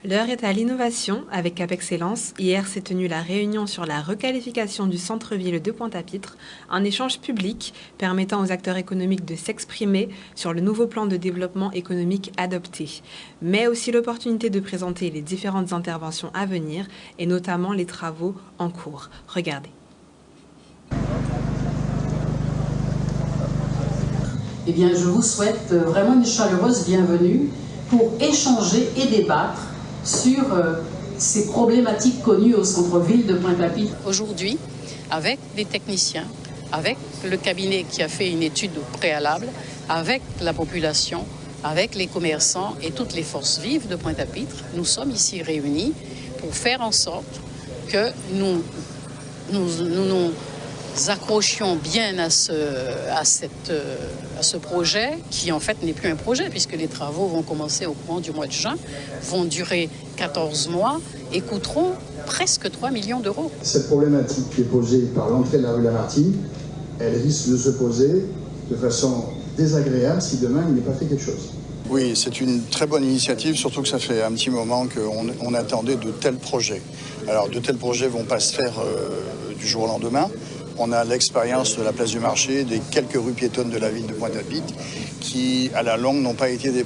L'heure est à l'innovation avec Cap Excellence. Hier s'est tenue la réunion sur la requalification du centre-ville de Pointe-à-Pitre, un échange public permettant aux acteurs économiques de s'exprimer sur le nouveau plan de développement économique adopté, mais aussi l'opportunité de présenter les différentes interventions à venir et notamment les travaux en cours. Regardez. Eh bien, je vous souhaite vraiment une chaleureuse bienvenue pour échanger et débattre sur ces problématiques connues au centre-ville de Pointe-à-Pitre. Aujourd'hui, avec des techniciens, avec le cabinet qui a fait une étude préalable, avec la population, avec les commerçants et toutes les forces vives de Pointe-à-Pitre, nous sommes ici réunis pour faire en sorte que nous accrochions bien à ce projet qui en fait n'est plus un projet puisque les travaux vont commencer au courant du mois de juin, vont durer 14 mois et coûteront presque 3 millions d'euros. Cette problématique qui est posée par l'entrée de la rue Lamartine, elle risque de se poser de façon désagréable si demain il n'est pas fait quelque chose. Oui, c'est une très bonne initiative, surtout que ça fait un petit moment qu'on attendait de tels projets. Alors de tels projets ne vont pas se faire du jour au lendemain. On a l'expérience de la place du marché, des quelques rues piétonnes de la ville de Pointe-à-Pitre qui, à la longue, n'ont pas été de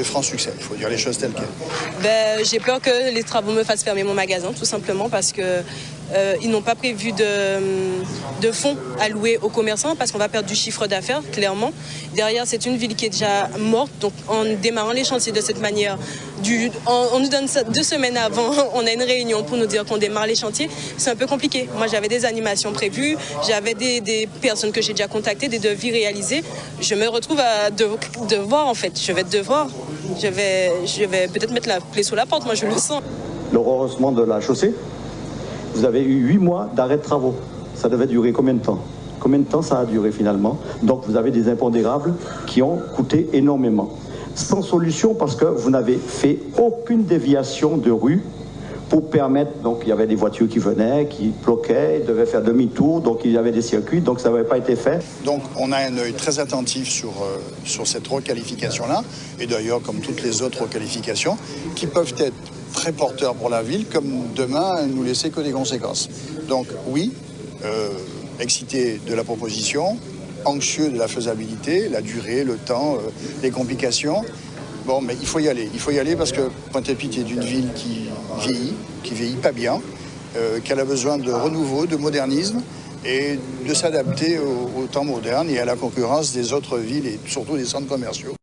francs succès. Il faut dire les choses telles quelles. J'ai peur que les travaux me fassent fermer mon magasin, tout simplement parce que ils n'ont pas prévu de fonds alloués aux commerçants parce qu'on va perdre du chiffre d'affaires, clairement. Derrière, c'est une ville qui est déjà morte. Donc, en démarrant les chantiers de cette manière, on nous donne ça 2 semaines avant, on a une réunion pour nous dire qu'on démarre les chantiers. C'est un peu compliqué. Moi, j'avais des animations prévues, j'avais des personnes que j'ai déjà contactées, des devis réalisés. Je me retrouve à devoir, en fait. Je vais peut-être mettre la clé sous la porte, moi, je le sens. Le rehaussement de la chaussée, vous avez eu 8 mois d'arrêt de travaux. Ça devait durer combien de temps? Combien de temps ça a duré finalement? Donc vous avez des impondérables qui ont coûté énormément. Sans solution parce que vous n'avez fait aucune déviation de rue pour permettre, donc il y avait des voitures qui venaient, qui bloquaient, ils devaient faire demi-tour, donc il y avait des circuits, donc ça n'avait pas été fait. Donc on a un œil très attentif sur cette requalification-là, et d'ailleurs comme toutes les autres requalifications, qui peuvent être très porteurs pour la ville, comme demain nous laisser que des conséquences. Donc oui, excité de la proposition, anxieux de la faisabilité, la durée, le temps, les complications. Bon, mais il faut y aller parce que Pointe-à-Pitre est une ville qui vieillit pas bien, qu'elle a besoin de renouveau, de modernisme et de s'adapter au temps moderne et à la concurrence des autres villes et surtout des centres commerciaux.